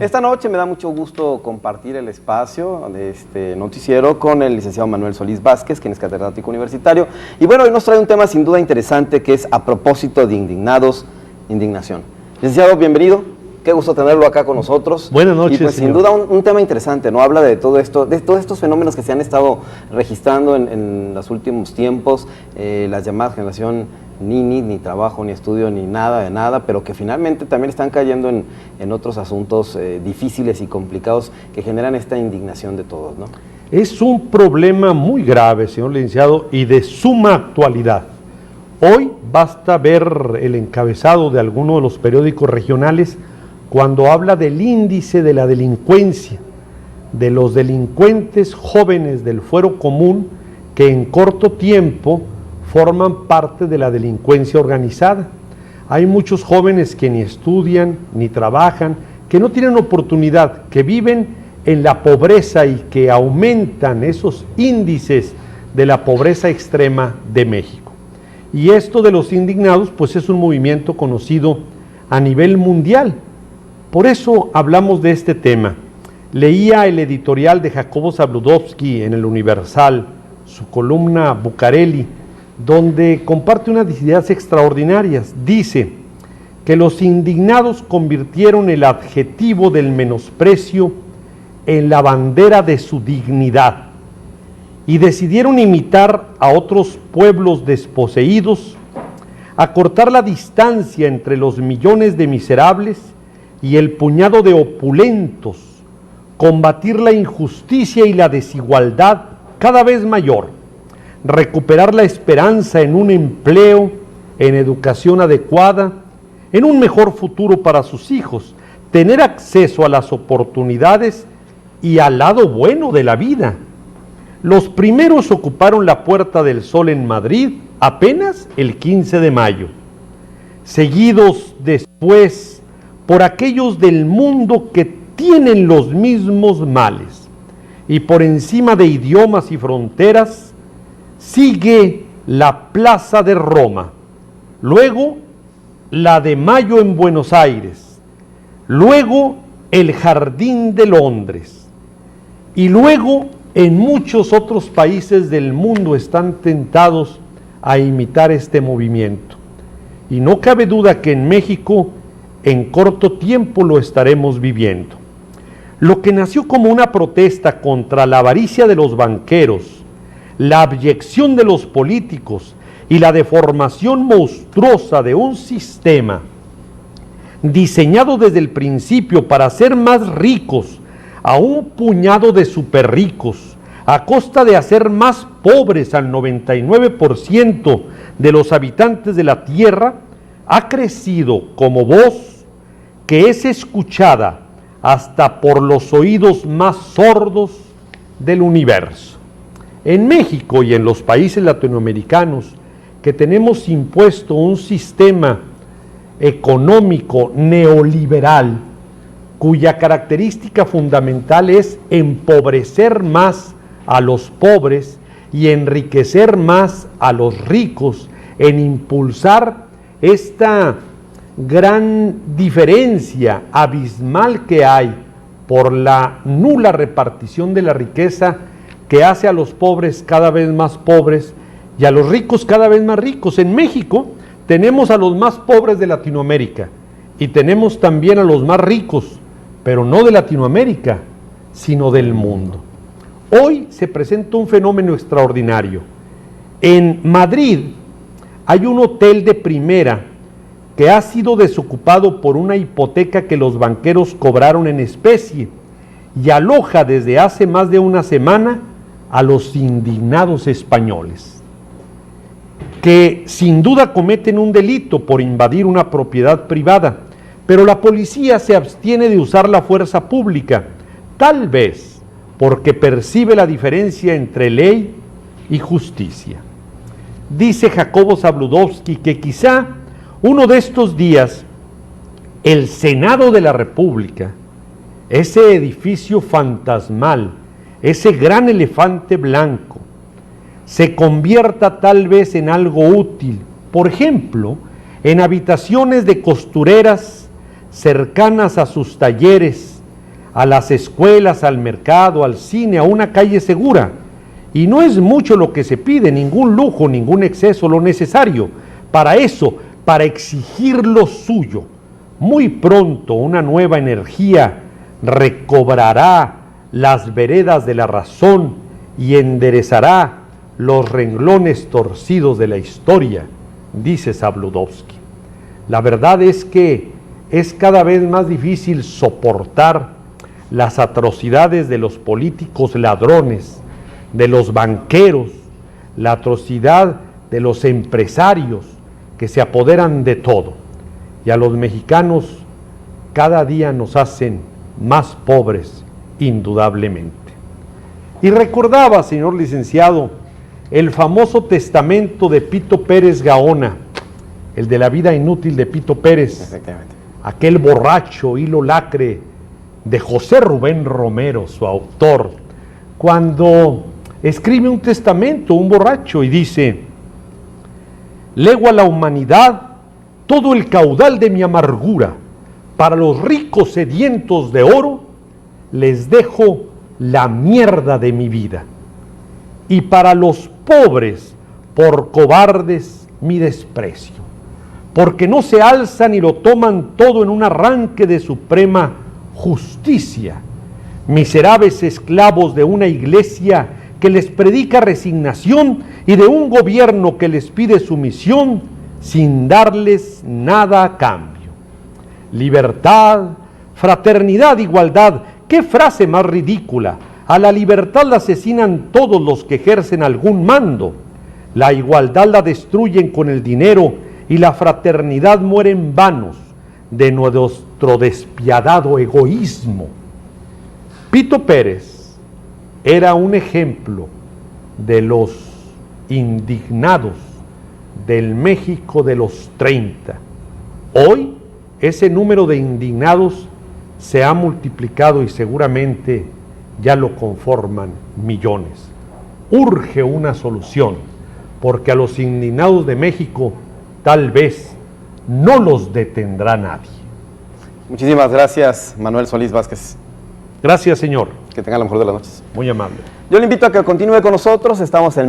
Esta noche me da mucho gusto compartir el espacio de este noticiero con el licenciado Manuel Solís Vázquez, quien es catedrático universitario. Y bueno, hoy nos trae un tema sin duda interesante que es a propósito de indignados, indignación. Licenciado, bienvenido. Qué gusto tenerlo acá con nosotros. Buenas noches, y pues señor. sin duda un tema interesante, ¿no? Habla de todo esto, de todos estos fenómenos que se han estado registrando en los últimos tiempos, las llamadas generación ni trabajo, ni estudio, ni nada de nada, pero que finalmente también están cayendo en otros asuntos difíciles y complicados que generan esta indignación de todos, ¿no? Es un problema muy grave, señor licenciado, y de suma actualidad. Hoy basta ver el encabezado de alguno de los periódicos regionales cuando habla del índice de la delincuencia, de los delincuentes jóvenes del fuero común que en corto tiempo forman parte de la delincuencia organizada. Hay muchos jóvenes que ni estudian, ni trabajan, que no tienen oportunidad, que viven en la pobreza y que aumentan esos índices de la pobreza extrema de México. Y esto de los indignados, pues es un movimiento conocido a nivel mundial. Por eso hablamos de este tema. Leía el editorial de Jacobo Zabludovsky en el Universal, su columna Bucareli, donde comparte unas ideas extraordinarias. Dice que los indignados convirtieron el adjetivo del menosprecio en la bandera de su dignidad y decidieron imitar a otros pueblos desposeídos, acortar la distancia entre los millones de miserables y el puñado de opulentos, combatir la injusticia y la desigualdad cada vez mayor, recuperar la esperanza en un empleo, en educación adecuada, en un mejor futuro para sus hijos, tener acceso a las oportunidades y al lado bueno de la vida. Los primeros ocuparon la Puerta del Sol en Madrid apenas el 15 de mayo, seguidos después por aquellos del mundo que tienen los mismos males, y por encima de idiomas y fronteras sigue la Plaza de Roma, luego la de Mayo en Buenos Aires, luego el Jardín de Londres, y luego en muchos otros países del mundo están tentados a imitar este movimiento. Y no cabe duda que en México en corto tiempo lo estaremos viviendo. Lo que nació como una protesta contra la avaricia de los banqueros, la abyección de los políticos y la deformación monstruosa de un sistema diseñado desde el principio para hacer más ricos a un puñado de superricos, a costa de hacer más pobres al 99% de los habitantes de la tierra, ha crecido como voz que es escuchada hasta por los oídos más sordos del universo. En México y en los países latinoamericanos que tenemos impuesto un sistema económico neoliberal cuya característica fundamental es empobrecer más a los pobres y enriquecer más a los ricos, en impulsar esta gran diferencia abismal que hay por la nula repartición de la riqueza que hace a los pobres cada vez más pobres y a los ricos cada vez más ricos. En México tenemos a los más pobres de Latinoamérica y tenemos también a los más ricos, pero no de Latinoamérica, sino del mundo. Hoy se presenta un fenómeno extraordinario. En Madrid hay un hotel de primera que ha sido desocupado por una hipoteca que los banqueros cobraron en especie y aloja desde hace más de una semana a los indignados españoles, que sin duda cometen un delito por invadir una propiedad privada, pero la policía se abstiene de usar la fuerza pública, tal vez porque percibe la diferencia entre ley y justicia. Dice Jacobo Zabludovsky que quizá uno de estos días el Senado de la República, ese edificio fantasmal, ese gran elefante blanco, se convierta tal vez en algo útil, por ejemplo, en habitaciones de costureras cercanas a sus talleres a las escuelas, al mercado, al cine, a una calle segura. Y no es mucho lo que se pide, ningún lujo, ningún exceso, lo necesario. Para eso, para exigir lo suyo. Muy pronto una nueva energía recobrará las veredas de la razón y enderezará los renglones torcidos de la historia, dice Zabludovsky. La verdad es que es cada vez más difícil soportar las atrocidades de los políticos ladrones, de los banqueros, la atrocidad de los empresarios que se apoderan de todo. Y a los mexicanos cada día nos hacen más pobres, indudablemente. Y recordaba, señor licenciado, el famoso testamento de Pito Pérez Gaona, el de la vida inútil de Pito Pérez, aquel borracho hilo lacre de José Rubén Romero, su autor, cuando escribe un testamento, un borracho, y dice: lego a la humanidad todo el caudal de mi amargura, para los ricos sedientos de oro les dejo la mierda de mi vida, y para los pobres por cobardes mi desprecio, porque no se alzan y lo toman todo en un arranque de suprema justicia, miserables esclavos de una iglesia que les predica resignación y de un gobierno que les pide sumisión sin darles nada a cambio. Libertad, fraternidad, igualdad, ¿qué frase más ridícula? A la libertad la asesinan todos los que ejercen algún mando, la igualdad la destruyen con el dinero y la fraternidad muere en vanos de nuestro despiadado egoísmo. Pito Pérez era un ejemplo de los indignados del México de los 30. Hoy ese número de indignados se ha multiplicado y seguramente ya lo conforman millones. Urge una solución, porque a los indignados de México tal vez no los detendrá nadie. Muchísimas gracias, Manuel Solís Vázquez. Gracias, señor. Que tenga la mejor de las noches. Muy amable. Yo le invito a que continúe con nosotros. Estamos en